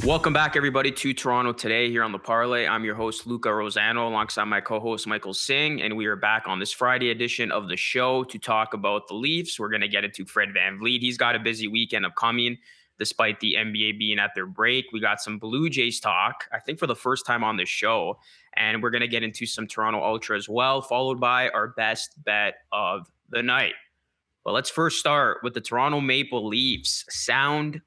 Welcome back, everybody, to Toronto Today here on the Parlay. I'm your host, Luca Rosano, alongside my co-host, Michael Singh, and we are back on this Friday edition of the show to talk about the Leafs. We're going to get into Fred VanVleet. He's got a busy weekend upcoming, despite the NBA being at their break. We got some Blue Jays talk, I think for the first time on this show, and we're going to get into some Toronto Ultra as well, followed by our best bet of the night. But let's first start with the Toronto Maple Leafs. Sound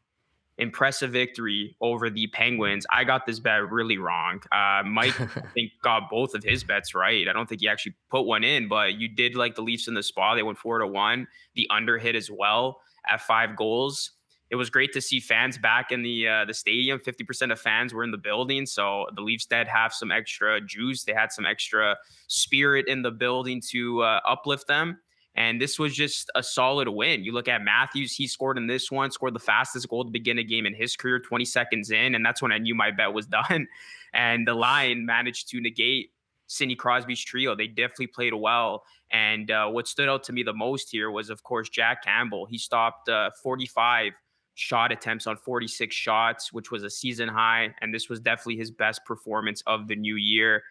impressive victory over the Penguins. I got this bet really wrong. Mike, I think, got both of his bets right. I don't think he actually put one in, but you did like the Leafs in the spot. They went 4-1. The under hit as well at 5 goals. It was great to see fans back in the stadium. 50% of fans were in the building, so the Leafs did have some extra juice. They had some extra spirit in the building to uplift them. And this was just a solid win. You look at Matthews, he scored in this one, scored the fastest goal to begin a game in his career, 20 seconds in. And that's when I knew my bet was done. And the line managed to negate Sidney Crosby's trio. They definitely played well. And what stood out to me the most here was, of course, Jack Campbell. He stopped 45 shot attempts on 46 shots, which was a season high. And this was definitely his best performance of the new year.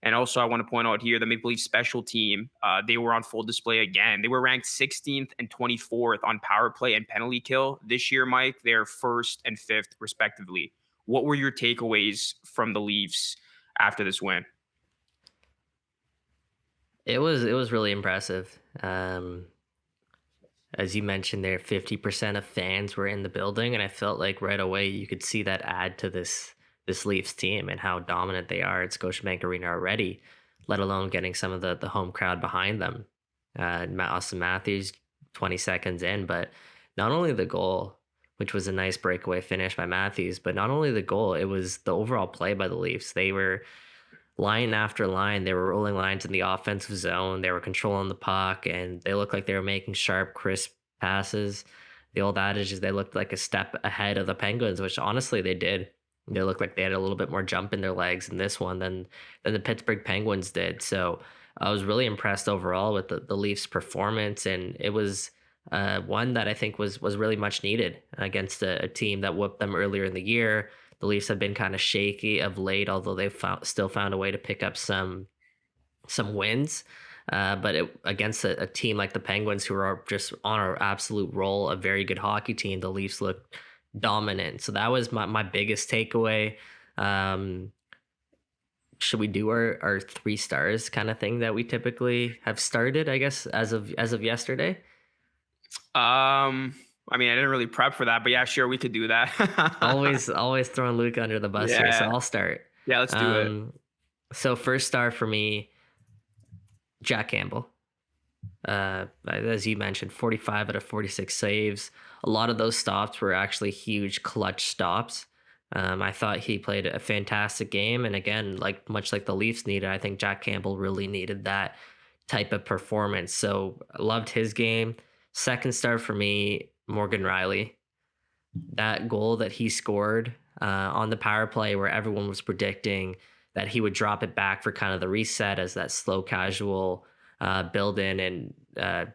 And also, I want to point out here the Maple Leaf special team, they were on full display again. They were ranked 16th and 24th on power play and penalty kill. This year, Mike, they're 1st and 5th, respectively. What were your takeaways from the Leafs after this win? It was really impressive. As you mentioned there, 50% of fans were in the building, and I felt like right away you could see that add to this Leafs team and how dominant they are at Scotiabank Arena already, let alone getting some of the home crowd behind them. Austin Matthews, 20 seconds in, but not only the goal, which was a nice breakaway finish by Matthews, but not only the goal, it was the overall play by the Leafs. They were line after line, they were rolling lines in the offensive zone. They were controlling the puck, and they looked like they were making sharp, crisp passes. The old adage is they looked like a step ahead of the Penguins, which honestly they did. They looked like they had a little bit more jump in their legs in this one than the Pittsburgh Penguins did. So I was really impressed overall with the Leafs' performance, and it was one that I think was really much needed against a team that whooped them earlier in the year. The Leafs have been kind of shaky of late, although they've still found a way to pick up some wins. But against a team like the Penguins, who are just on an absolute roll, a very good hockey team, the Leafs look dominant. So that was my biggest takeaway. Um, should we do our 3 stars kind of thing that we typically have started, I guess, as of yesterday? I mean, I didn't really prep for that, but yeah, sure, we could do that. Always throwing Luca under the bus here, so Yeah. I'll start. Yeah, let's do it. So first star for me, Jack Campbell. As you mentioned, 45 out of 46 saves. A lot of those stops were actually huge clutch stops. I thought he played a fantastic game. And again, much like the Leafs needed, I think Jack Campbell really needed that type of performance. So I loved his game. Second star for me, Morgan Riley. That goal that he scored on the power play, where everyone was predicting that he would drop it back for kind of the reset as that slow casual build in and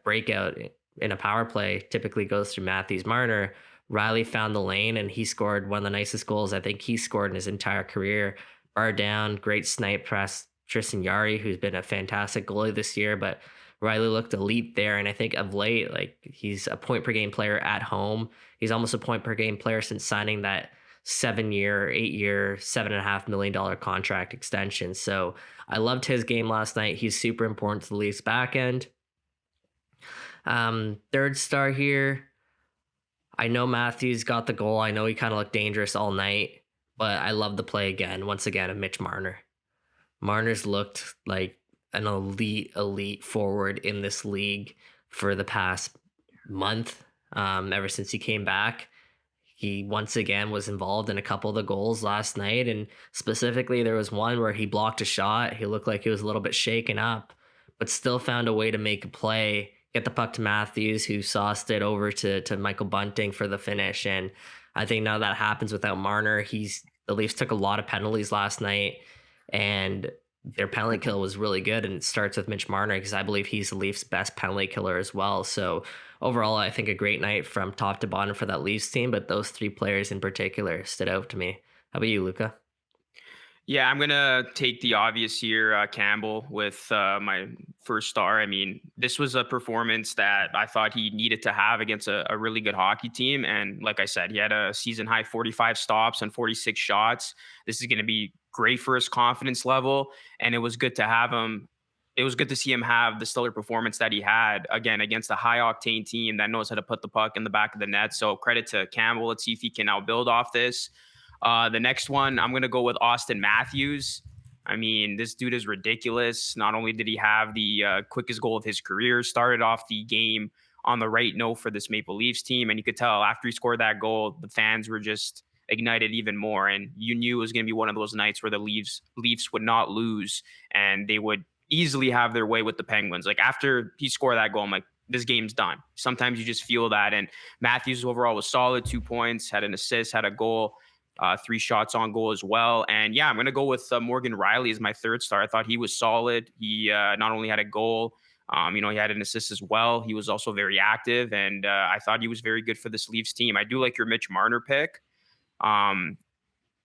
breakout in a power play typically goes through Matthews Marner. Riley found the lane, and he scored one of the nicest goals I think he scored in his entire career. Bar down, great snipe press. Tristan Yari, who's been a fantastic goalie this year, but Riley looked elite there. And I think of late, like, he's a point per game player at home. He's almost a point per game player since signing that 7-year, 8-year, $7.5 million contract extension. So I loved his game last night. He's super important to the Leafs back end. Third star here. I know Matthews got the goal. I know he kind of looked dangerous all night, but I love the play once again, of Mitch Marner. Marner's looked like an elite forward in this league for the past month. Ever since he came back, he once again was involved in a couple of the goals last night. And specifically, there was one where he blocked a shot. He looked like he was a little bit shaken up, but still found a way to make a play, get the puck to Matthews, who sauced it over to Michael Bunting for the finish. And I think now that happens without Marner. The Leafs took a lot of penalties last night, and their penalty kill was really good. And it starts with Mitch Marner, because I believe he's the Leafs' best penalty killer as well. So overall, I think a great night from top to bottom for that Leafs team, but those 3 players in particular stood out to me. How about you, Luca? Yeah, I'm gonna take the obvious here, Campbell, with my first star. I mean, this was a performance that I thought he needed to have against a really good hockey team, and like I said, he had a season high 45 stops and 46 shots. This is gonna be great for his confidence level, and it was good to have him. It was good to see him have the stellar performance that he had again against a high octane team that knows how to put the puck in the back of the net. So credit to Campbell. Let's see if he can now build off this. The next one, I'm going to go with Austin Matthews. I mean, this dude is ridiculous. Not only did he have the quickest goal of his career, started off the game on the right note for this Maple Leafs team. And you could tell after he scored that goal, the fans were just ignited even more. And you knew it was going to be one of those nights where the Leafs would not lose and they would easily have their way with the Penguins. Like after he scored that goal, I'm like, this game's done. Sometimes you just feel that. And Matthews overall was solid, 2 points, had an assist, had a goal, three shots on goal as well. And yeah, I'm going to go with Morgan Riley as my third star. I thought he was solid. He not only had a goal, he had an assist as well. He was also very active, and I thought he was very good for this Leafs team. I do like your Mitch Marner pick, um,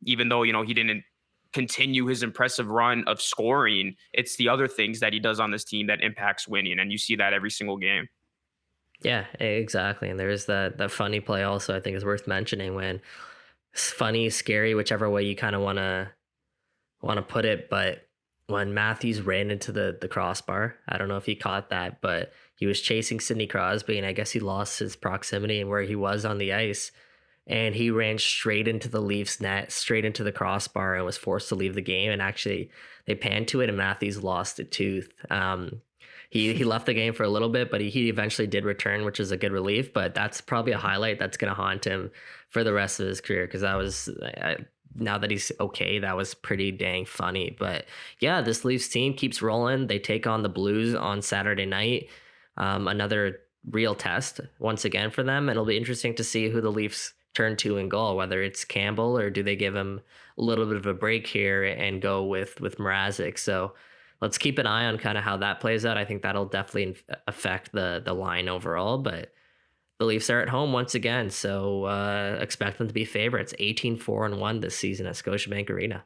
even though he didn't continue his impressive run of scoring. It's the other things that he does on this team that impacts winning, and you see that every single game. Yeah, exactly. And there's that funny play also I think is worth mentioning when it's funny, scary, whichever way you kind of want to put it. But when Matthews ran into the crossbar, I don't know if he caught that, but he was chasing Sidney Crosby, and I guess he lost his proximity and where he was on the ice, and he ran straight into the Leafs net, straight into the crossbar, and was forced to leave the game. And actually, they panned to it, and Matthews lost a tooth. He left the game for a little bit, but he eventually did return, which is a good relief. But that's probably a highlight that's going to haunt him for the rest of his career, because that was now that he's okay, that was pretty dang funny. But yeah, this Leafs team keeps rolling. They take on the Blues on Saturday night. Another real test once again for them. It'll be interesting to see who the Leafs turn to in goal, whether it's Campbell or do they give him a little bit of a break here and go with Mrazek. So let's keep an eye on kind of how that plays out. I think that'll definitely affect the line overall, but the Leafs are at home once again, so expect them to be favorites. 18-4-1 this season at Scotiabank Arena.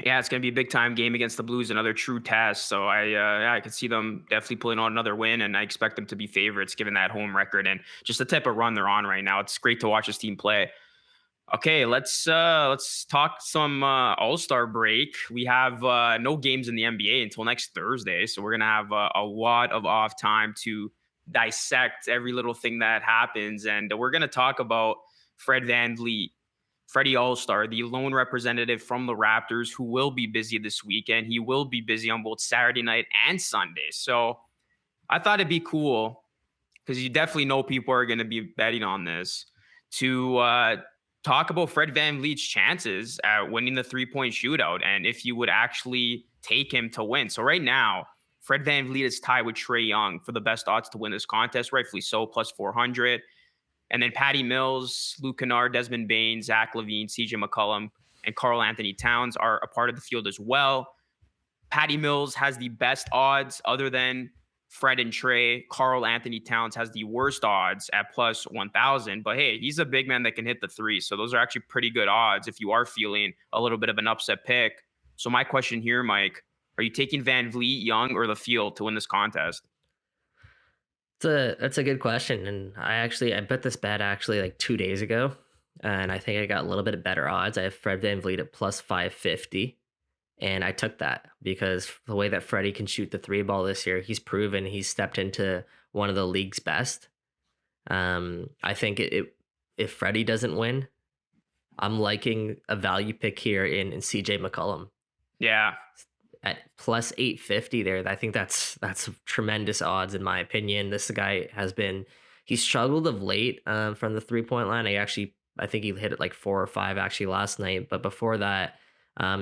Yeah, it's going to be a big time game against the Blues, another true test. So I could see them definitely pulling on another win, and I expect them to be favorites given that home record and just the type of run they're on right now. It's great to watch this team play. Okay, let's talk some All-Star break. We have no games in the NBA until next Thursday, so we're gonna have a lot of off time to dissect every little thing that happens, and we're gonna talk about Fred VanVleet, Freddie All-Star, the lone representative from the Raptors, who will be busy this weekend. He will be busy on both Saturday night and Sunday. So I thought it'd be cool because you definitely know people are going to be betting on this to talk about Fred VanVleet's chances at winning the 3-point shootout and if you would actually take him to win. So right now, Fred VanVleet is tied with Trae Young for the best odds to win this contest, rightfully so, plus 400. And then Patty Mills, Luke Kennard, Desmond Bain, Zach LaVine, CJ McCollum, and Karl Anthony Towns are a part of the field as well. Patty Mills has the best odds other than Fred and Trey. Karl Anthony Towns has the worst odds at plus 1,000. But hey, he's a big man that can hit the three. So those are actually pretty good odds if you are feeling a little bit of an upset pick. So my question here, Mike, are you taking VanVleet, Young, or the field to win this contest? That's a good question, and I bet this bet actually like 2 days ago, and I think I got a little bit of better odds. I have Fred VanVleet at plus 550, and I took that because the way that Freddie can shoot the three ball this year, he's proven he's stepped into one of the league's best. I think if Freddie doesn't win, I'm liking a value pick here in CJ McCollum Yeah. at plus 850 there. I think that's tremendous odds in my opinion. This guy he's struggled of late from the 3-point line. I think he hit it like 4 or 5 actually last night, but before that,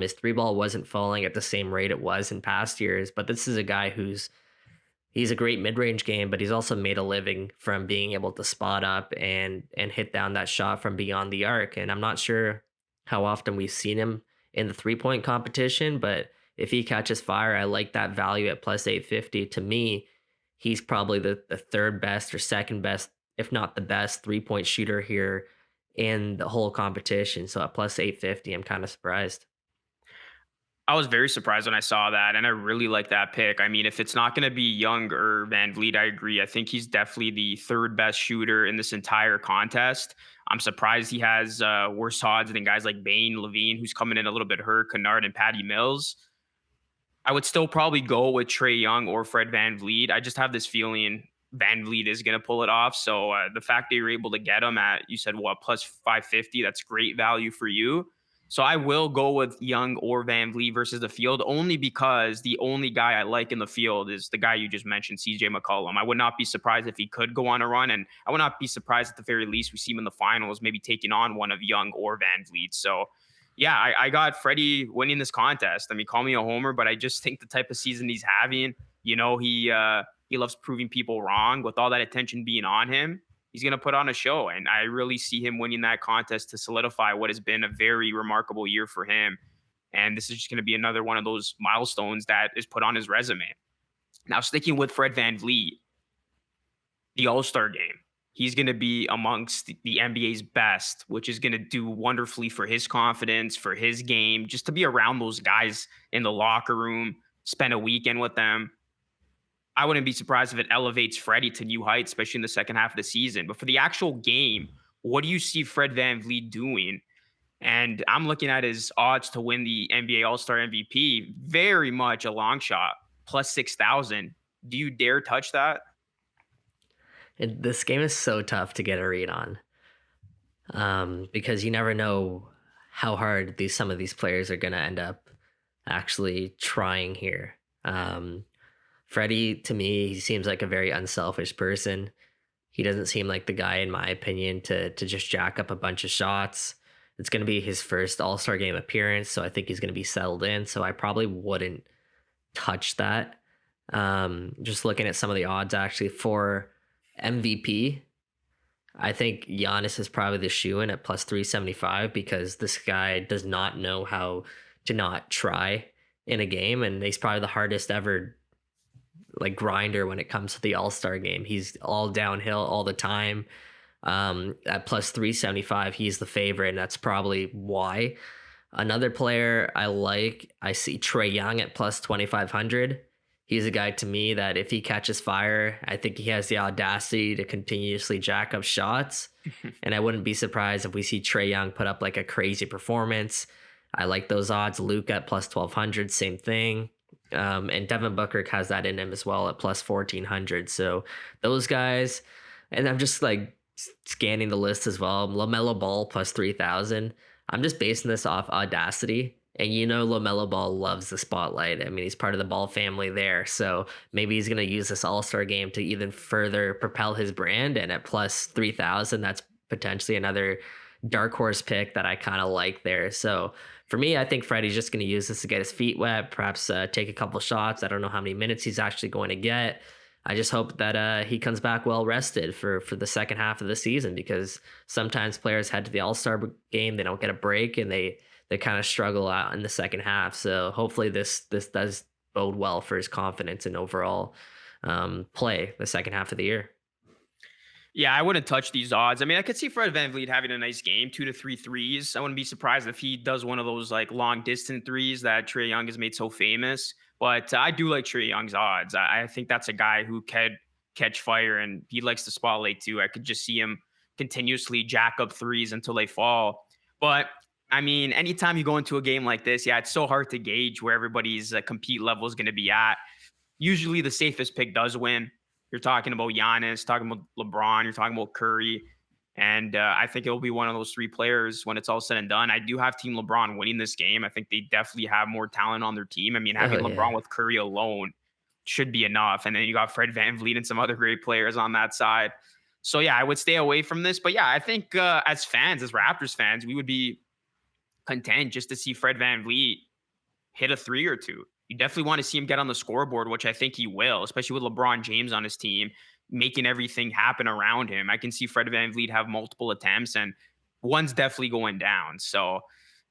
his three ball wasn't falling at the same rate it was in past years. But this is a guy he's a great mid-range game, but he's also made a living from being able to spot up and hit down that shot from beyond the arc. And I'm not sure how often we've seen him in the 3-point competition, but if he catches fire, I like that value at plus 850. To me, he's probably the third best or second best, if not the best 3-point shooter here in the whole competition. So at plus 850, I'm kind of surprised. I was very surprised when I saw that, and I really like that pick. I mean, if it's not going to be Young or Van Vliet, I agree. I think he's definitely the third best shooter in this entire contest. I'm surprised he has worse odds than guys like Bain, Levine, who's coming in a little bit hurt, Kennard, and Patty Mills. I would still probably go with Trey Young or Fred VanVleet. I just have this feeling Van Vliet is going to pull it off. So the fact that you're able to get him at, you said, what, plus 550, that's great value for you. So I will go with Young or Van Vliet versus the field only because the only guy I like in the field is the guy you just mentioned, CJ McCollum. I would not be surprised if he could go on a run, and I would not be surprised at the very least we see him in the finals, maybe taking on one of Young or Van Vliet. So yeah, I got Freddie winning this contest. I mean, call me a homer, but I just think the type of season he's having, he loves proving people wrong. With all that attention being on him, he's going to put on a show, and I really see him winning that contest to solidify what has been a very remarkable year for him. And this is just going to be another one of those milestones that is put on his resume. Now, sticking with Fred VanVleet, the All-Star game. He's going to be amongst the NBA's best, which is going to do wonderfully for his confidence, for his game, just to be around those guys in the locker room, spend a weekend with them. I wouldn't be surprised if it elevates Freddie to new heights, especially in the second half of the season. But for the actual game, what do you see Fred VanVleet doing? And I'm looking at his odds to win the NBA All-Star MVP, very much a long shot, plus 6,000. Do you dare touch that? This game is so tough to get a read on, because you never know how hard some of these players are going to end up actually trying here. Freddie, to me, he seems like a very unselfish person. He doesn't seem like the guy, in my opinion, to just jack up a bunch of shots. It's going to be his first All Star game appearance, so I think he's going to be settled in. So I probably wouldn't touch that. Just looking at some of the odds actually for MVP, I think Giannis is probably the shoe in at plus 375 because this guy does not know how to not try in a game. And he's probably the hardest ever like grinder when it comes to the All-Star game. He's all downhill all the time. At plus 375, he's the favorite, and that's probably why. Another player I see Trey Young at plus 2,500. He's a guy to me that if he catches fire, I think he has the audacity to continuously jack up shots. And I wouldn't be surprised if we see Trey Young put up like a crazy performance. I like those odds. Luca at plus 1,200, same thing. And Devin Booker has that in him as well at plus 1,400. So those guys, and I'm just like scanning the list as well. LaMelo Ball plus 3,000. I'm just basing this off audacity. And LaMelo Ball loves the spotlight. I mean, he's part of the Ball family there. So maybe he's going to use this All-Star game to even further propel his brand. And at plus 3,000, that's potentially another dark horse pick that I kind of like there. So for me, I think Freddie's just going to use this to get his feet wet, perhaps take a couple shots. I don't know how many minutes he's actually going to get. I just hope that he comes back well rested for the second half of the season, because sometimes players head to the All-Star game, they don't get a break, and they kind of struggle out in the second half. So hopefully this does bode well for his confidence and overall play the second half of the year. Yeah, I wouldn't touch these odds. I mean, I could see Fred VanVleet having a nice game, 2 to 3 threes. I wouldn't be surprised if he does one of those like long distance threes that Trey Young has made so famous. But I do like Trey Young's odds. I think that's a guy who can catch fire, and he likes the spotlight too. I could just see him continuously jack up threes until they fall. But I mean, anytime you go into a game like this, yeah, it's so hard to gauge where everybody's compete level is going to be at. Usually the safest pick does win. You're talking about Giannis, talking about LeBron, you're talking about Curry. And I think it'll be one of those three players when it's all said and done. I do have Team LeBron winning this game. I think they definitely have more talent on their team. I mean, Oh having LeBron yeah. with Curry alone should be enough. And then you got Fred VanVleet and some other great players on that side. So yeah, I would stay away from this. But yeah, I think as fans, as Raptors fans, we would be content just to see Fred VanVleet hit a three or two. You definitely want to see him get on the scoreboard, which I think he will, especially with LeBron James on his team, making everything happen around him. I can see Fred VanVleet have multiple attempts, and one's definitely going down. So,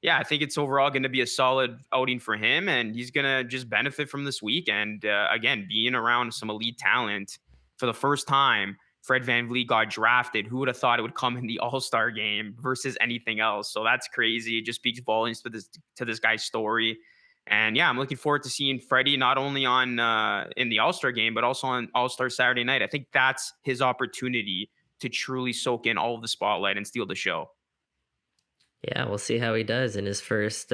yeah, I think it's overall going to be a solid outing for him, and he's going to just benefit from this weekend. Again, being around some elite talent for the first time Fred VanVleet got drafted. Who would have thought it would come in the All-Star game versus anything else? So that's crazy. It just speaks volumes to this guy's story. And yeah, I'm looking forward to seeing Freddie not only on in the All-Star game, but also on All-Star Saturday night. I think that's his opportunity to truly soak in all of the spotlight and steal the show. Yeah, we'll see how he does in his first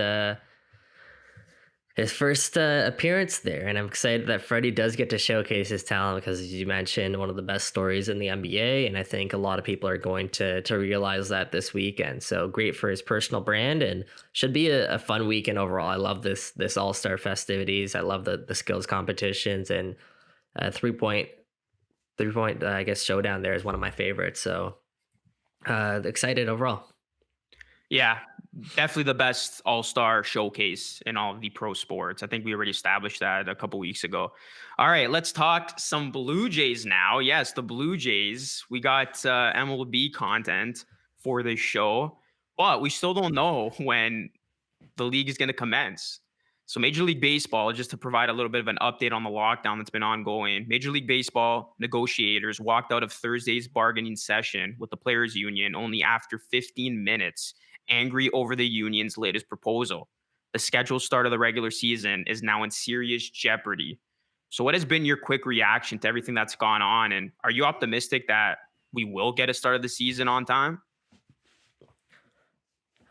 appearance there, and I'm excited that Freddie does get to showcase his talent because, as you mentioned, one of the best stories in the NBA, and I think a lot of people are going to realize that this weekend. So great for his personal brand, and should be a fun weekend overall. I love this All Star festivities. I love the skills competitions, and 3 point I guess showdown there is one of my favorites. So excited overall. Yeah, definitely the best all-star showcase in all of the pro sports. I think we already established that a couple weeks ago. All right, let's talk some Blue Jays now. Yes, the Blue Jays. We got MLB content for this show, but we still don't know when the league is going to commence. So, Major League Baseball, just to provide a little bit of an update on the lockdown that's been ongoing, Major League Baseball negotiators walked out of Thursday's bargaining session with the Players Union only after 15 minutes, angry over the union's latest proposal. The scheduled start of the regular season is now in serious jeopardy. So, what has been your quick reaction to everything that's gone on? And are you optimistic that we will get a start of the season on time?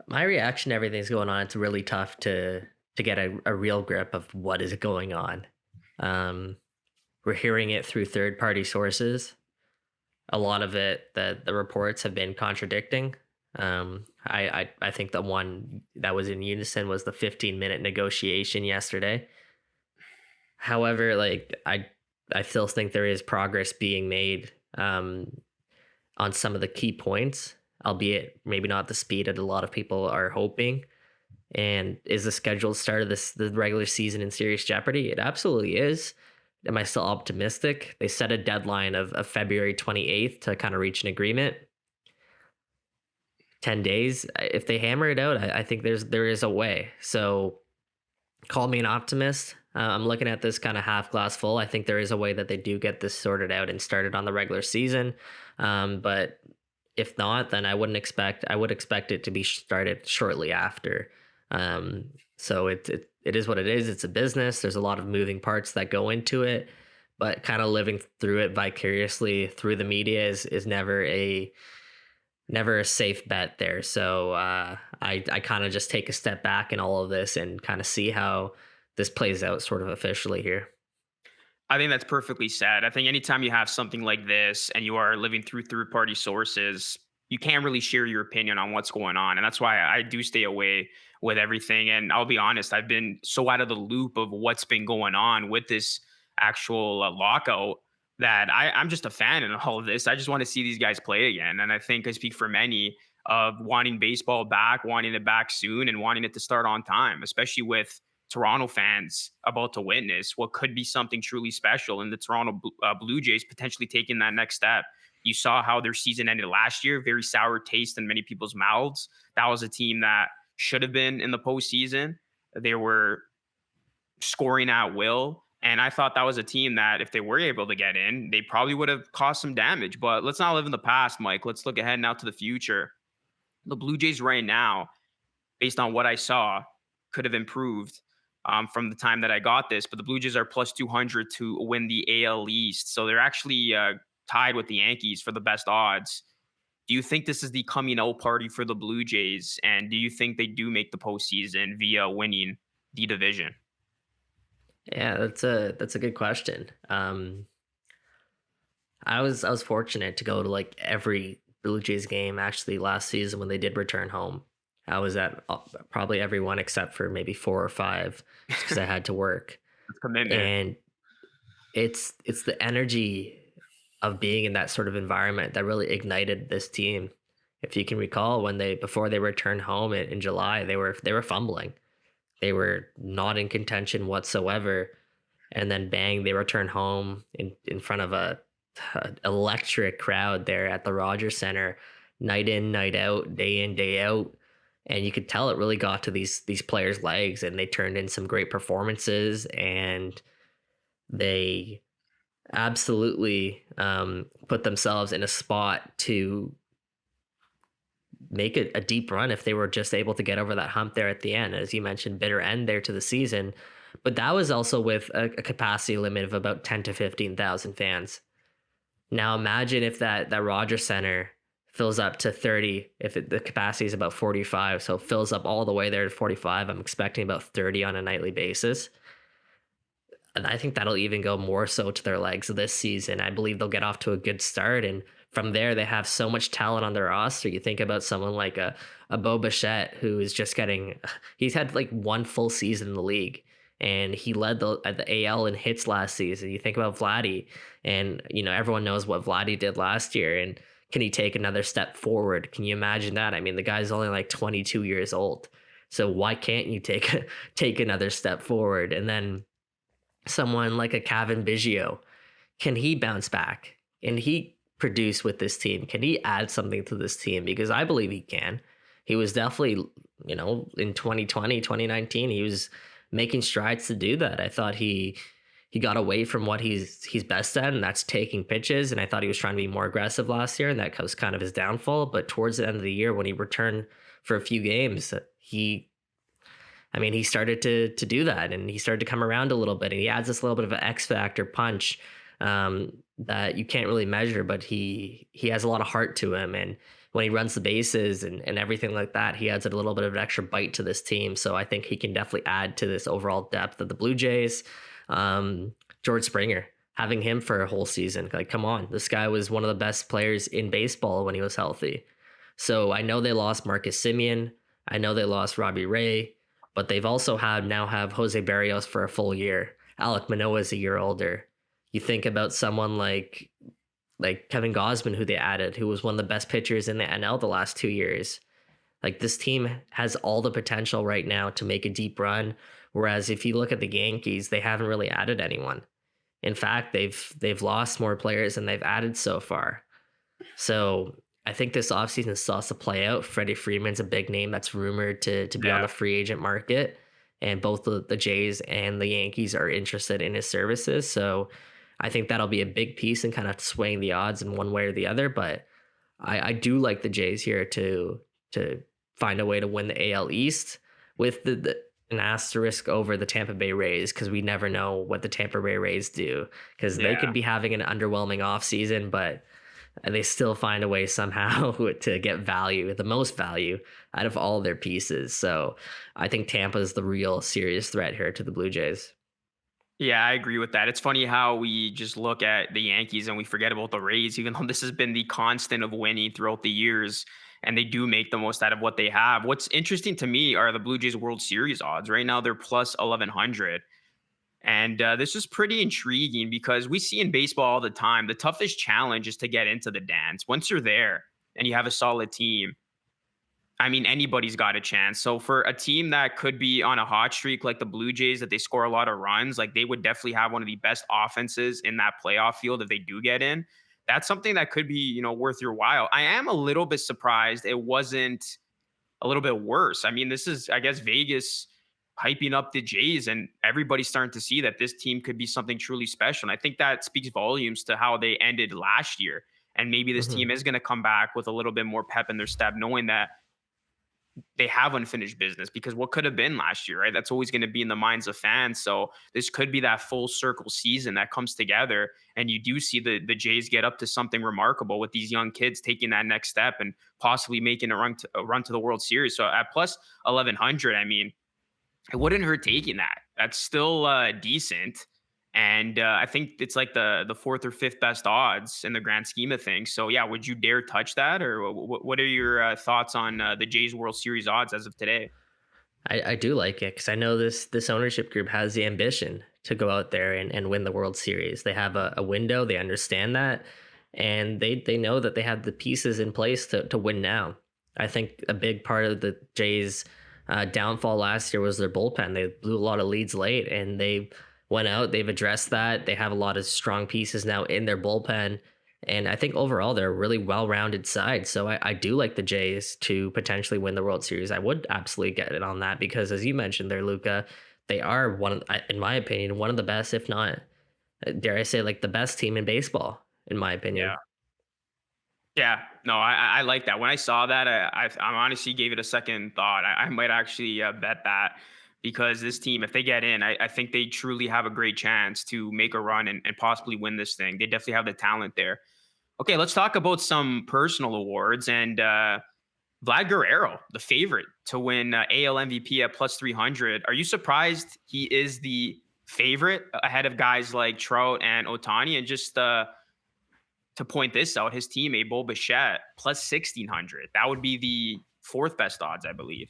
My reaction to everything's going on, it's really tough to get a real grip of what is going on. Um, we're hearing it through third party sources. A lot of it, the reports have been contradicting. I think the one that was in unison was the 15-minute negotiation yesterday. However, like I still think there is progress being made on some of the key points, albeit maybe not the speed that a lot of people are hoping. And is the scheduled start of the regular season in serious jeopardy? It absolutely is. Am I still optimistic? They set a deadline of February 28th to kind of reach an agreement. 10 days. If they hammer it out, I think there is a way. So call me an optimist. I'm looking at this kind of half glass full. I think there is a way that they do get this sorted out and started on the regular season. But if not, then I would expect it to be started shortly after. So it is what it is. It's a business. There's a lot of moving parts that go into it, but kind of living through it vicariously through the media is never a safe bet there. So I kind of just take a step back in all of this and kind of see how this plays out sort of officially here. I think that's perfectly said. I think anytime you have something like this and you are living through third party sources, you can't really share your opinion on what's going on. And that's why I do stay away with everything. And I'll be honest, I've been so out of the loop of what's been going on with this actual lockout that I'm just a fan in all of this. I just want to see these guys play again. And I think I speak for many of wanting baseball back, wanting it back soon, and wanting it to start on time, especially with Toronto fans about to witness what could be something truly special in the Toronto Blue Jays potentially taking that next step. You saw how their season ended last year, very sour taste in many people's mouths. That was a team that should have been in the postseason. They were scoring at will. And I thought that was a team that if they were able to get in, they probably would have caused some damage. But let's not live in the past, Mike. Let's look ahead now to the future. The Blue Jays right now, based on what I saw, could have improved from the time that I got this. But the Blue Jays are plus 200 to win the AL East. So they're actually tied with the Yankees for the best odds. Do you think this is the coming out party for the Blue Jays? And do you think they do make the postseason via winning the division? Yeah, that's a good question. I was fortunate to go to like every Blue Jays game actually last season when they did return home. I was at probably every one except for maybe four or five because I had to work. It's commitment. And it's the energy of being in that sort of environment that really ignited this team. If you can recall, when they before they returned home in July, they were fumbling. They were not in contention whatsoever, and then bang, they return home in front of a electric crowd there at the Rogers Center, night in, night out, day in, day out. And you could tell it really got to these players' legs, and they turned in some great performances, and they absolutely put themselves in a spot to make a deep run if they were just able to get over that hump there at the end. As you mentioned, bitter end there to the season. But that was also with a capacity limit of about 10 to 15,000 fans. Now imagine if that Rogers Center fills up to 30, if the capacity is about 45, so it fills up all the way there to 45. I'm expecting about 30 on a nightly basis. And I think that'll even go more so to their legs this season. I believe they'll get off to a good start. And from there, they have so much talent on their roster. You think about someone like a Bo Bichette, who is just getting, he's had like one full season in the league. And he led the AL in hits last season. You think about Vladdy, and everyone knows what Vladdy did last year. And can he take another step forward? Can you imagine that? I mean, the guy's only like 22 years old. So why can't you take another step forward? And then someone like a Kevin Biggio, can he bounce back? Can he produce with this team? Can he add something to this team? Because I believe he can. He was definitely, in 2020, 2019, he was making strides to do that. I thought he got away from what he's best at, and that's taking pitches. And I thought he was trying to be more aggressive last year, and that was kind of his downfall. But towards the end of the year, when he returned for a few games, he started to do that, and he started to come around a little bit, and he adds this little bit of an X factor punch that you can't really measure, but he has a lot of heart to him, and when he runs the bases and everything like that, he adds a little bit of an extra bite to this team. So I think he can definitely add to this overall depth of the Blue Jays. George Springer, having him for a whole season, like, come on, this guy was one of the best players in baseball when he was healthy. So I know they lost Marcus Simeon, I know they lost Robbie Ray, but they've also now have Jose Barrios for a full year. Alek Manoah is a year older. You think about someone like Kevin Gausman, who they added, who was one of the best pitchers in the NL the last 2 years. Like, this team has all the potential right now to make a deep run. Whereas if you look at the Yankees, they haven't really added anyone. In fact, they've lost more players than they've added so far. So I think this offseason still has to play out. Freddie Freeman's a big name that's rumored to be on Yeah. the free agent market. And both the Jays and the Yankees are interested in his services. So I think that'll be a big piece in kind of swaying the odds in one way or the other. But I do like the Jays here to find a way to win the AL East with an asterisk over the Tampa Bay Rays, because we never know what the Tampa Bay Rays do, because they Yeah. could be having an underwhelming offseason, but they still find a way somehow to get value, the most value out of all their pieces. So I think Tampa is the real serious threat here to the Blue Jays. Yeah, I agree with that. It's funny how we just look at the Yankees and we forget about the Rays, even though this has been the constant of winning throughout the years, and they do make the most out of what they have. What's interesting to me are the Blue Jays World Series odds. Right now, they're plus 1100. And this is pretty intriguing because we see in baseball all the time the toughest challenge is to get into the dance. Once you're there and you have a solid team, I mean, anybody's got a chance. So for a team that could be on a hot streak like the Blue Jays, that they score a lot of runs, like they would definitely have one of the best offenses in that playoff field if they do get in. That's something that could be, worth your while. I am a little bit surprised it wasn't a little bit worse. I mean, this is, I guess, Vegas hyping up the Jays, and everybody's starting to see that this team could be something truly special. And I think that speaks volumes to how they ended last year. And maybe this Hmm. team is going to come back with a little bit more pep in their step, knowing that they have unfinished business, because what could have been last year, right? That's always going to be in the minds of fans. So this could be that full circle season that comes together, and you do see the Jays get up to something remarkable with these young kids taking that next step and possibly making a run to the World Series. So at plus 1100, I mean, it wouldn't hurt taking that. That's still decent. And I think it's like the fourth or fifth best odds in the grand scheme of things. So yeah, would you dare touch that, or what are your thoughts on the Jays World Series odds as of today? I do like it because I know this ownership group has the ambition to go out there and win the World Series. They have a window, they understand that, and they know that they have the pieces in place to win now. I think a big part of the Jays' downfall last year was their bullpen. They blew a lot of leads late, and they went out. They've addressed that. They have a lot of strong pieces now in their bullpen, and I think overall they're a really well-rounded side. So I do like the Jays to potentially win the World Series. I would absolutely get it on that because, as you mentioned there, Luca, they are in my opinion, one of the best, if not dare I say, like the best team in baseball, in my Yeah. opinion. Yeah, no, I like that. When I saw that, I honestly gave it a second thought. I might actually bet that because this team, if they get in, I think they truly have a great chance to make a run and possibly win this thing. They definitely have the talent there. Okay, let's talk about some personal awards and Vlad Guerrero, the favorite to win AL MVP at plus 300. Are you surprised he is the favorite ahead of guys like Trout and Otani? And just to point this out, his teammate Bo Bichette plus 1600. That would be the fourth best odds, I believe.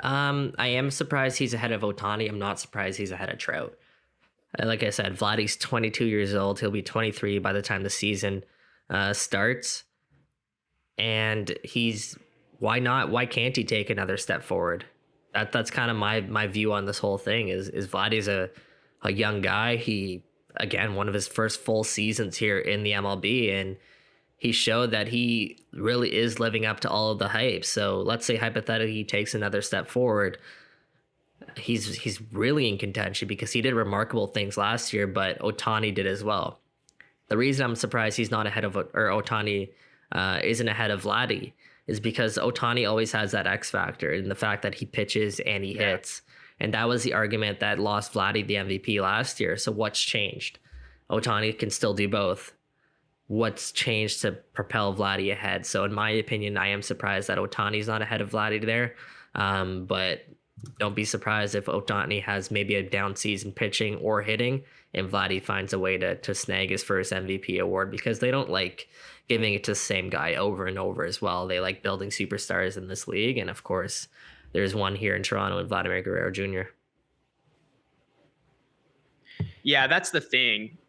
I am surprised he's ahead of Otani. I'm not surprised he's ahead of Trout. Like I said, Vladdy's 22 years old. He'll be 23 by the time the season starts. And he's why not? Why can't he take another step forward? That's kind of my view on this whole thing. Is Vladdy's a young guy. He again one of his first full seasons here in the MLB, and he showed that he really is living up to all of the hype. So let's say hypothetically he takes another step forward. He's really in contention because he did remarkable things last year, but Otani did as well. The reason I'm surprised he's not ahead of or Otani isn't ahead of Vladdy is because Otani always has that X factor and the fact that he pitches and he hits. And that was the argument that lost Vladdy the MVP last year. So what's changed? Otani can still do both. What's changed to propel Vladdy ahead? So in my opinion, I am surprised that Otani's not ahead of Vladdy there. But don't be surprised if Otani has maybe a down season pitching or hitting and Vladdy finds a way to snag his first MVP award because they don't like giving it to the same guy over and over as well. They like building superstars in this league. And of course, there's one here in Toronto in Vladimir Guerrero Jr. Yeah, that's the thing.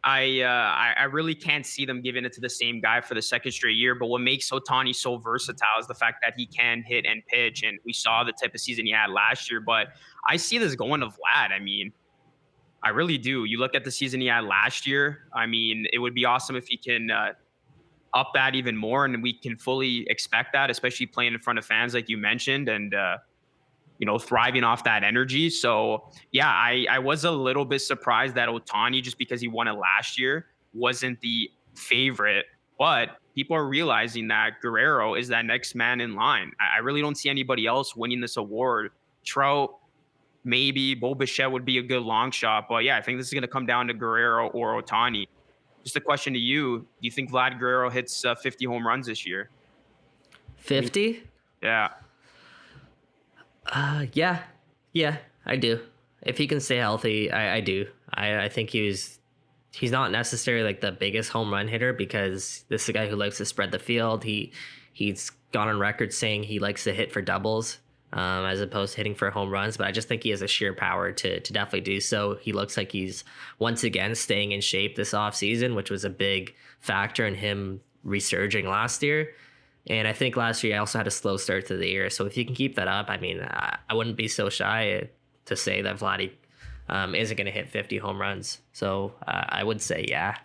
I really can't see them giving it to the same guy for the second straight year. But what makes Otani so versatile is the fact that he can hit and pitch, and we saw the type of season he had last year. But I see this going to Vlad. I mean, I really do. You look at the season he had last year. I mean, it would be awesome if he can up that even more, and we can fully expect that, especially playing in front of fans, like you mentioned, and thriving off that energy. So yeah, I was a little bit surprised that Otani, just because he won it last year, wasn't the favorite. But people are realizing that Guerrero is that next man in line. I really don't see anybody else winning this award. Trout, maybe Bo Bichette would be a good long shot, but yeah, I think this is going to come down to Guerrero or Otani. Just a question to you: do you think Vlad Guerrero hits 50 home runs this year? 50? Yeah. Yeah, I do. If he can stay healthy, I do. I think he's not necessarily like the biggest home run hitter because this is a guy who likes to spread the field. He's gone on record saying he likes to hit for doubles as opposed to hitting for home runs. But I just think he has a sheer power to definitely do so. He looks like he's once again staying in shape this offseason, which was a big factor in him resurging last year. And I think last year I also had a slow start to the year. So if you can keep that up, I mean, I wouldn't be so shy to say that Vladdy isn't going to hit 50 home runs. So I would say, yeah.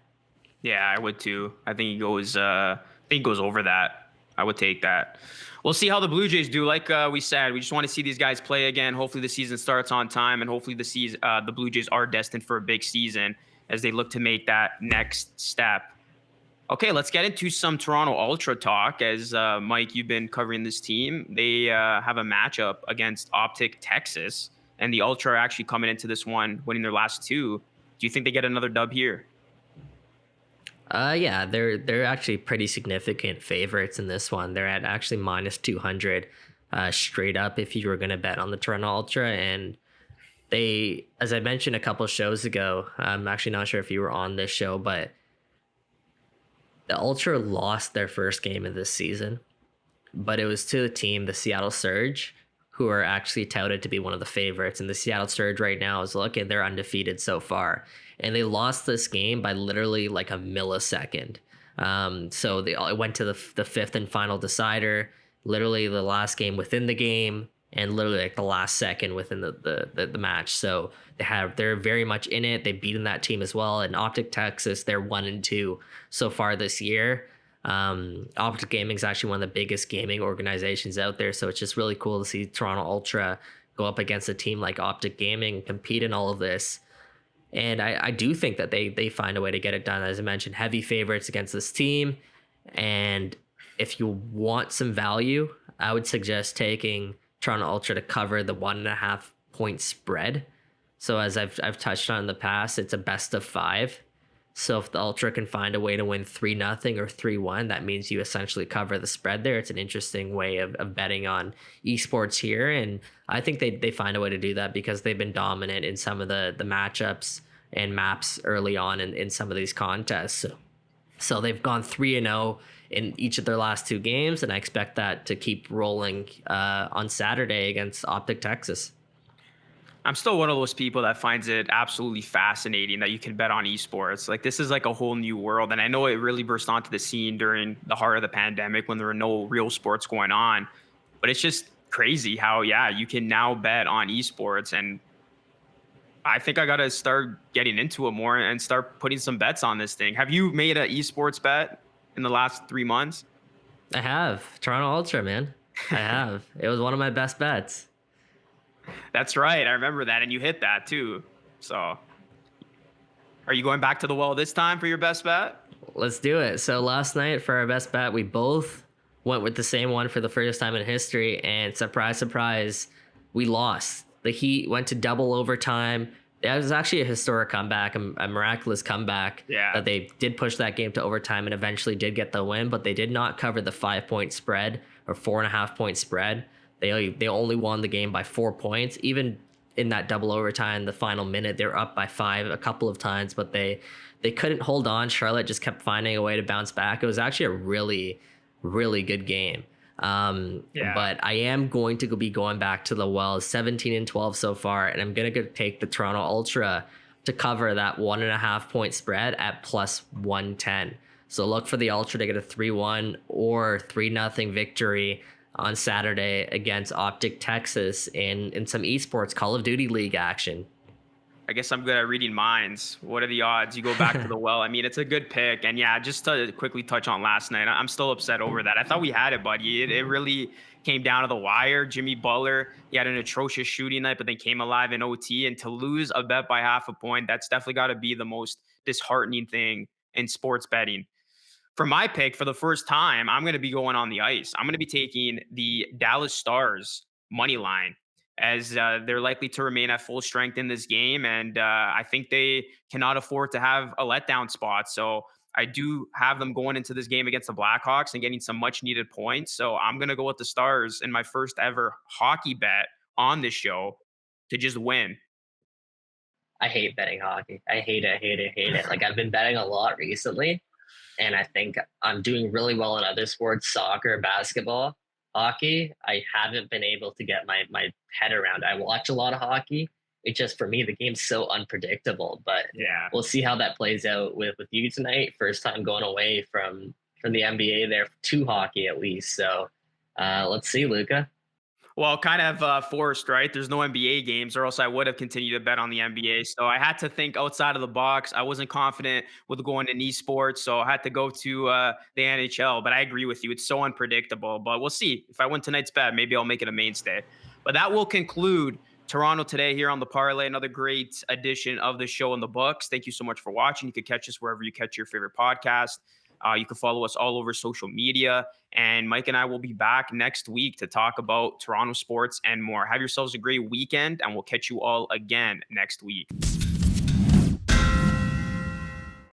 Yeah, I would too. I think he goes. I think he goes over that. I would take that. We'll see how the Blue Jays do. Like we said, we just want to see these guys play again. Hopefully, the season starts on time, and hopefully, the Blue Jays are destined for a big season as they look to make that next step. Okay, let's get into some Toronto Ultra talk. As Mike, you've been covering this team. They have a matchup against Optic Texas, and the Ultra are actually coming into this one, winning their last two. Do you think they get another dub here? Yeah, they're actually pretty significant favorites in this one. They're at actually minus 200 straight up if you were going to bet on the Toronto Ultra. And they, as I mentioned a couple shows ago, I'm actually not sure if you were on this show, but the Ultra lost their first game of this season, but it was to the team, the Seattle Surge, who are actually touted to be one of the favorites. And the Seattle Surge right now is looking, they're undefeated so far. And they lost this game by literally like a millisecond. So they went to the fifth and final decider, literally the last game within the game, and literally like the last second within the match. So they're very much in it. They've beaten that team as well. And Optic Texas, they're 1-2 so far this year. Optic Gaming is actually one of the biggest gaming organizations out there. So it's just really cool to see Toronto Ultra go up against a team like Optic Gaming and compete in all of this. And I do think that they find a way to get it done. As I mentioned, heavy favorites against this team. And if you want some value, I would suggest taking Toronto Ultra to cover the 1.5 point spread. So as I've touched on in the past, it's a best of five. So if the Ultra can find a way to win 3-0 or 3-1, that means you essentially cover the spread there. It's an interesting way of betting on esports here. And I think they find a way to do that because they've been dominant in some of the matchups and maps early on in some of these contests. So they've gone 3-0 in each of their last two games, and I expect that to keep rolling on Saturday against Optic Texas. I'm still one of those people that finds it absolutely fascinating that you can bet on esports. Like this is like a whole new world. And I know it really burst onto the scene during the heart of the pandemic when there were no real sports going on. But it's just crazy how, yeah, you can now bet on esports. And I think I got to start getting into it more and start putting some bets on this thing. Have you made an esports bet in the last 3 months? I have Toronto Ultra, man. I have. It was one of my best bets. That's right. I remember that. And you hit that too. So are you going back to the well this time for your best bet? Let's do it. So last night for our best bet, we both went with the same one for the first time in history, and surprise, surprise, we lost. The Heat went to double overtime. It was actually a historic comeback, a miraculous comeback. Yeah. That they did push that game to overtime and eventually did get the win, but they did not cover the 5 point spread or 4.5 point spread. They only won the game by 4 points. Even in that double overtime, the final minute, they were up by 5 a couple of times, but they couldn't hold on. Charlotte just kept finding a way to bounce back. It was actually a really, really good game. Yeah. But I am going to be going back to the well, 17-12 so far, and I'm gonna go take the Toronto Ultra to cover that 1.5 point spread at plus 110. So look for the Ultra to get a 3-1 or 3-0 victory on Saturday against Optic Texas in some esports Call of Duty League action. I guess I'm good at reading minds. What are the odds? You go back to the well. I mean, it's a good pick. And yeah, just to quickly touch on last night, I'm still upset over that. I thought we had it, buddy. It really came down to the wire. Jimmy Butler, he had an atrocious shooting night, but then came alive in OT. And to lose a bet by 0.5 point, that's definitely got to be the most disheartening thing in sports betting. For my pick, for the first time, I'm going to be going on the ice. I'm going to be taking the Dallas Stars money line as they're likely to remain at full strength in this game. And I think they cannot afford to have a letdown spot. So I do have them going into this game against the Blackhawks and getting some much needed points. So I'm going to go with the Stars in my first ever hockey bet on this show to just win. I hate betting hockey. I hate it, hate it, hate it. Like I've been betting a lot recently, and I think I'm doing really well in other sports, soccer, basketball. Hockey, I haven't been able to get my head around. I watch a lot of hockey. It just, for me, the game's so unpredictable. But Yeah. we'll see how that plays out with you tonight. First time going away from the NBA there to hockey at least. So let's see, Luca. Well, kind of forced, right? There's no NBA games, or else I would have continued to bet on the NBA. So I had to think outside of the box. I wasn't confident with going in esports, so I had to go to the NHL. But I agree with you; it's so unpredictable. But we'll see. If I win tonight's bet, maybe I'll make it a mainstay. But that will conclude Toronto today here on the Parlay. Another great edition of the show in the books. Thank you so much for watching. You could catch us wherever you catch your favorite podcast. You can follow us all over social media. And Mike and I will be back next week to talk about Toronto sports and more. Have yourselves a great weekend, and we'll catch you all again next week.